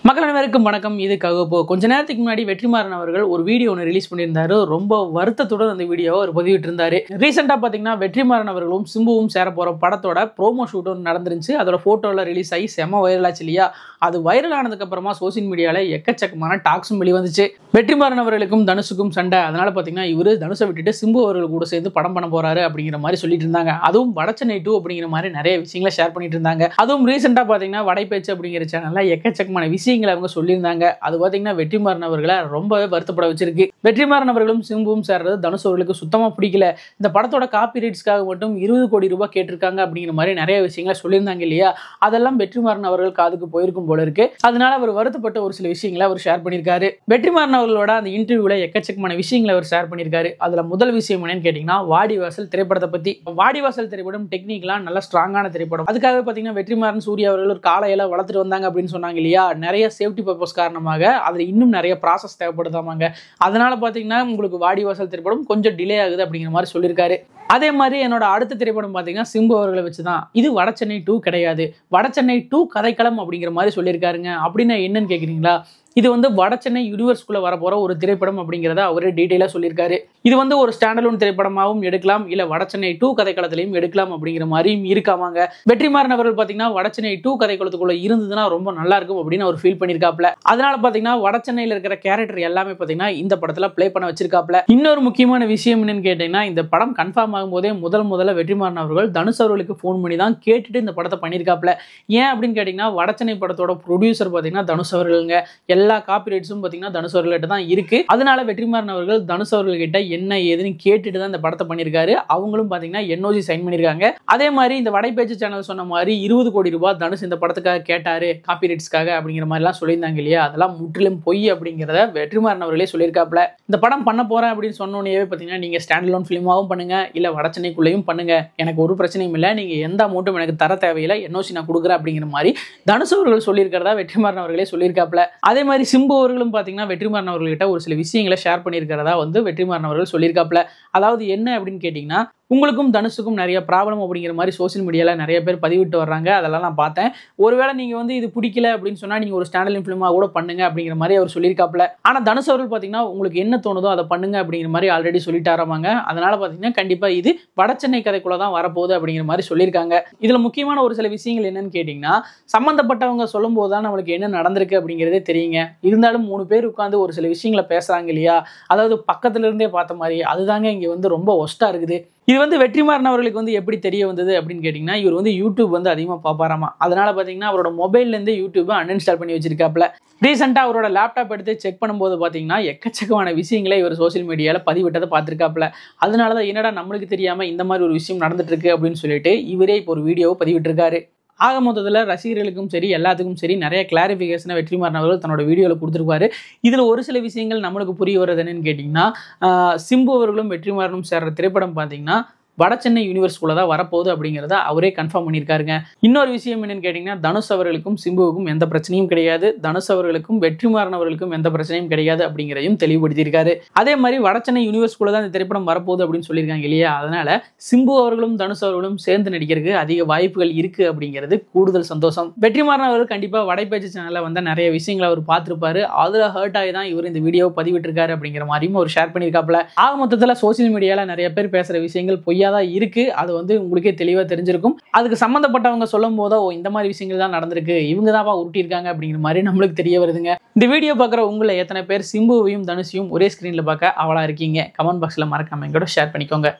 மக்கள் அனைவருக்கும் வணக்கம். இது ககுப்போ. கொஞ்ச நேரத்துக்கு முன்னாடி வெற்றிமாறன் அவர்கள் ஒரு வீடியோ ஒன்று ரிலீஸ் பண்ணியிருந்தாரு. ரொம்ப வருத்தத்துடன் அந்த வீடியோவை அவர் பதிவிட்டு இருந்தாரு. ரீசெண்டாக பார்த்தீங்கன்னா வெற்றிமாறன் அவர்களும் சிம்புவும் சேர போகிற படத்தோட ப்ரோமோ ஷூட் ஒன்று நடந்துருந்துச்சு. அதோட ஃபோட்டோவில் ரிலீஸ் ஆகி செம்ம வைரல் ஆச்சு இல்லையா? அது வைரல் ஆனதுக்கு அப்புறமா சோசியல் மீடியாவில் எக்கச்சக்கமான டாக்ஸும் வெளிவந்துச்சு. வெற்றிமாறன் அவர்களுக்கும் தனுஷுக்கும் சண்டை. அதனால பார்த்தீங்கன்னா இவர் தனுஷை விட்டுட்டு சிம்பு அவர்கள் கூட சேர்ந்து படம் பண்ண போறாரு அப்படிங்கிற மாதிரி சொல்லிட்டு இருந்தாங்க. அதுவும் வடச்சென்னை 2 அப்படிங்கிற மாதிரி நிறைய விஷயங்களை ஷேர் பண்ணிட்டு இருந்தாங்க. அதுவும் ரீசெண்டாக பார்த்தீங்கன்னா வடைப்பேச்சு அப்படிங்கிற சேனல்ல எக்கச்சக்கமான விஷயங்களை அவங்க சொல்லியிருந்தாங்க. அது பார்த்தீங்கன்னா வெற்றிமாறன் அவர்களை ரொம்பவே வருத்தப்பட வச்சிருக்கு. வெற்றிமாறன் அவர்களும் சிம்புவும் சேர்றது தனுஷ் அவர்களுக்கு சுத்தமாக பிடிக்கல. இந்த படத்தோட காப்பி ரைட்ஸ்க்காக மட்டும் 20 கோடி ரூபாய் கேட்டிருக்காங்க அப்படிங்கிற மாதிரி நிறைய விஷயங்களை சொல்லியிருந்தாங்க இல்லையா? அதெல்லாம் வெற்றிமாறன் அவர்கள் காதுக்கு போயிருக்கும் போல இருக்கு. அதனால அவர் வருத்தப்பட்ட ஒரு சில விஷயங்களை அவர் ஷேர் பண்ணியிருக்காரு. வெற்றிமாறன் அவர்களோட அந்த இன்டர்வியூல எக்கச்சக்கமான விஷயங்களை அவர் ஷேர் பண்ணியிருக்காரு. அதுல முதல் விஷயம் என்னன்னு கேட்டீங்கன்னா வாடிவாசல் திரைப்படத்தை பத்தி. வாடிவாசல் திரைப்படம் டெக்னிக்கலா நல்ல ஸ்ட்ராங்கான திரைப்படம். அதுக்காக பார்த்தீங்கன்னா வெற்றிமாறன் சூர்யா அவர்கள் ஒரு காலையில வளர்த்துட்டு வந்தாங்க அப்படின்னு சொன்னாங்க இல்லையா? நிறைய சேஃப்டி பர்பஸ் காரணமாக அதுல இன்னும் நிறைய ப்ராசஸ் தேவைப்படுதாமாங்க. அதனால பார்த்தீங்கன்னா உங்களுக்கு வாடிவாசல் திரைப்படம் கொஞ்சம் டிலே ஆகுது அப்படிங்கிற மாதிரி சொல்லியிருக்காரு. அதே மாதிரி என்னோட அடுத்த திரைப்படம் பார்த்தீங்கன்னா சிம்பு அவர்களை வச்சுதான். இது வடச்சென்னை 2 கிடையாது, வடச்சென்னை 2 கதைக்களம் அப்படிங்கிற மாதிரி சொல்லியிருக்காருங்க. அப்படின்னா என்னன்னு கேட்குறீங்களா? இது வந்து வடச்சென்னை யூனிவர்ஸ்குள்ள வரப்போற ஒரு திரைப்படம் அப்படிங்கிறத அவரே டீட்டெயிலாக சொல்லியிருக்காரு. இது வந்து ஒரு ஸ்டாண்டலோன் திரைப்படமாகவும் எடுக்கலாம், இல்லை வடச்சென்னை 2 கதைக்களத்திலையும் எடுக்கலாம் அப்படிங்கிற மாதிரியும் இருக்காமாங்க. வெற்றிமாறன் அவர்கள் பார்த்தீங்கன்னா வடச்சென்னை 2 கதைக்களத்துக்குள்ள இருந்ததுன்னா ரொம்ப நல்லா இருக்கும் அப்படின்னு அவர் ஃபீல் பண்ணியிருக்காப்ல. அதனால பார்த்தீங்கன்னா வடச்சென்னையில் இருக்கிற கேரக்டர் எல்லாமே பார்த்தீங்கன்னா இந்த படத்தில் ப்ளே பண்ண வச்சிருக்காப்ல. இன்னொரு முக்கியமான விஷயம் என்னன்னு கேட்டீங்கன்னா இந்த படம் கன்ஃபார்ம் ஆகும்போதே முதல்ல வெற்றிமாறன் அவர்கள் தனுஷ் அவர்களுக்கு ஃபோன் பண்ணி தான் கேட்டுட்டு இந்த படத்தை பண்ணியிருக்காப்ல. ஏன் அப்படின்னு கேட்டிங்கன்னா வடச்சென்னை படத்தோட ப்ரொடியூசர் பார்த்தீங்கன்னா தனுஷ் அவர்களுங்க. எல்லா காப்பிரைட்ஸும் பார்த்தீங்கன்னா தனுஷ் அவர்கள்ட்ட தான் இருக்கு. அதனால வெற்றிமாறன் அவர்கள் தனுஷ் அவர்கள்கிட்ட என்ன ஏதுன்னு கேட்டுட்டு தான் இந்த படத்தை பண்ணியிருக்காரு. அவங்களும் பார்த்தீங்கன்னா NOC சைன் பண்ணியிருக்காங்க. அதே மாதிரி இந்த வடைப்பேச்சு சேனல் சொன்ன மாதிரி 20 கோடி ரூபாய் தனுஷ் இந்த படத்துக்காக கேட்டாரு காப்பிரைட்ஸ்க்காக அப்படிங்கிற மாதிரிலாம் சொல்லியிருந்தாங்க இல்லையா? அதெல்லாம் முற்றிலும் பொய் அப்படிங்கிறத வெற்றிமாறன் அவர்களே சொல்லியிருக்காப்ல. இந்த படம் பண்ண போறேன் அப்படின்னு சொன்னோன்னே பார்த்தீங்கன்னா நீங்க ஸ்டாண்டலோன் ஃபிலிமாவும் பண்ணுங்க, இல்லை வடச்சென்னைக்குள்ளேயும் பண்ணுங்க, எனக்கு ஒரு பிரச்சனையும் இல்லை, நீங்க எந்த அமௌண்ட்டும் எனக்கு தர தேவையில்லை, NOC நான் கொடுக்குறேன் அப்படிங்கிற மாதிரி தனுஷ் அவர்கள் சொல்லியிருக்கிறதா வெற்றிமாறன் அவர்களே சொல்லியிருக்காப்ல. அதே மாதிரி சிம்பு அவர்களும் பார்த்தீங்கன்னா வெற்றிமாறன் அவர்கள்கிட்ட ஒரு சில விஷயங்களை ஷேர் பண்ணியிருக்கிறதா வந்து வெற்றிமாறன் அவர்கள் சொல்லியிருக்காப்ல. அதாவது என்ன அப்படின்னு கேட்டிங்கன்னா உங்களுக்கும் தனுஷுக்கும் நிறைய ப்ராப்ளம் அப்படிங்கிற மாதிரி சோசியல் மீடியாவில் நிறைய பேர் பதிவிட்டு வர்றாங்க. அதெல்லாம் நான் பார்த்தேன். ஒருவேளை நீங்கள் வந்து இது பிடிக்கல அப்படின்னு சொன்னால் நீங்கள் ஒரு ஸ்டாண்டலோன் ஃபிலிமாக கூட பண்ணுங்க அப்படிங்கிற மாதிரி அவர் சொல்லியிருக்காப்ல. ஆனால் தனுஷ் அவர்கள் பார்த்தீங்கன்னா உங்களுக்கு என்ன தோணுதோ அதை பண்ணுங்க அப்படிங்கிற மாதிரி ஆல்ரெடி சொல்லிட்டாராமாங்க. அதனால பார்த்தீங்கன்னா கண்டிப்பாக இது வடச்சென்னை கதைக்குள்ள தான் வரப்போகுது அப்படிங்கிற மாதிரி சொல்லியிருக்காங்க. இதில் முக்கியமான ஒரு சில விஷயங்கள் என்னன்னு கேட்டிங்கன்னா சம்மந்தப்பட்டவங்க சொல்லும் போது தான் நம்மளுக்கு என்ன நடந்திருக்கு அப்படிங்கிறதே தெரியுங்க. இருந்தாலும் 3 பேர் உட்காந்து ஒரு சில விஷயங்களை பேசுகிறாங்க இல்லையா? அதாவது பக்கத்துல இருந்தே பார்த்த மாதிரி அதுதாங்க இங்கே வந்து ரொம்ப ஒஸ்ட்டாக இருக்குது. இது வந்து வெற்றிமாறன் அவர்களுக்கு வந்து எப்படி தெரிய வந்தது அப்படின்னு கேட்டிங்கன்னா இவர் வந்து யூடியூப் வந்து அதிகமாக பார்ப்பாராமா. அதனால பார்த்தீங்கன்னா அவரோட மொபைல்லேருந்து யூடியூப்பை அன்இன்ஸ்டால் பண்ணி வச்சிருக்காப்ல. ரீசெண்டாக அவரோட லேப்டாப் எடுத்து செக் பண்ணும்போது பார்த்தீங்கன்னா எக்கச்சக்கமான விஷயங்களை இவர் சோசியல் மீடியாவில் பதிவிட்டதை பார்த்துருக்காப்ல. அதனால தான் என்னடா நம்மளுக்கு தெரியாமல் இந்த மாதிரி ஒரு விஷயம் நடந்துட்டு இருக்கு அப்படின்னு சொல்லிட்டு இவரே இப்போ ஒரு வீடியோவை பதிவிட்டிருக்காரு. ஆக மொத்தத்தில் ரசிகர்களுக்கும் சரி எல்லாத்துக்கும் சரி நிறைய கிளாரிஃபிகேஷனை வெற்றிமாறன் அவர்கள் தன்னோட வீடியோவில் கொடுத்துருப்பாரு. இதில் ஒரு சில விஷயங்கள் நம்மளுக்கு புரிய வர்றது என்னன்னு கேட்டிங்கன்னா சிம்பு அவர்களும் வெற்றிமாறனும் சேர்ற திரைப்படம் பார்த்தீங்கன்னா வடச்சென்னை யூனிவர்ஸ்குள்ள தான் வரப்போகுது அப்படிங்கிறத அவரே கன்ஃபார்ம் பண்ணியிருக்காருங்க. இன்னொரு விஷயம் என்னன்னு கேட்டிங்கன்னா தனுஷ் அவர்களுக்கும் சிம்புவுக்கும் எந்த பிரச்சனையும் கிடையாது, தனுஷ் அவர்களுக்கும் வெற்றிமாறன் அவர்களுக்கும் எந்த பிரச்சனையும் கிடையாது அப்படிங்கிறதையும் தெளிவுபடுத்தியிருக்காரு. அதே மாதிரி வடச்சென்னை யூனிவர்ஸ்குள்ள தான் இந்த திரைப்படம் வரப்போகுது அப்படின்னு சொல்லியிருக்காங்க இல்லையா? அதனால சிம்பு அவர்களும் தனுஷ் அவர்களும் சேர்ந்து நடிக்கிறதுக்கு அதிக வாய்ப்புகள் இருக்கு அப்படிங்கிறது கூடுதல் சந்தோஷம். வெற்றிமாறன் அவர்கள் கண்டிப்பாக வடைப்பேச்சு சேனலில் வந்து நிறைய விஷயங்களை அவர் பார்த்துருப்பாரு. அதில் ஹர்ட் ஆகி தான் இவர் இந்த வீடியோவை பதிவிட்டிருக்காரு அப்படிங்கிற மாதிரியும் அவர் ஷேர் பண்ணியிருக்காப்ல. ஆக மொத்தத்தில் சோசியல் மீடியாவில் நிறைய பேர் பேசுகிற விஷயங்கள் பொய்யா தான் இருக்கு. அது வந்து உங்களுக்கே தெளிவா தெரிஞ்சிருக்கும். அதுக்கு சம்பந்தப்பட்டவங்க சொல்லும் போதோ இந்த மாதிரி விஷயங்கள் தான் நடந்திருக்கு, இவங்க தான் உருட்டி இருக்காங்க அப்படிங்கிற மாதிரி நம்மளுக்கு தெரிய வருதுங்க. இந்த வீடியோ பார்க்குற உங்களை எத்தனை பேர் சிம்புவையும் தனுஷையும் ஒரே ஸ்கிரீன்ல பார்க்க அவளா இருக்கீங்க? கமெண்ட் பாக்ஸ்ல மறக்காம எங்கூட ஷேர் பண்ணிக்கோங்க.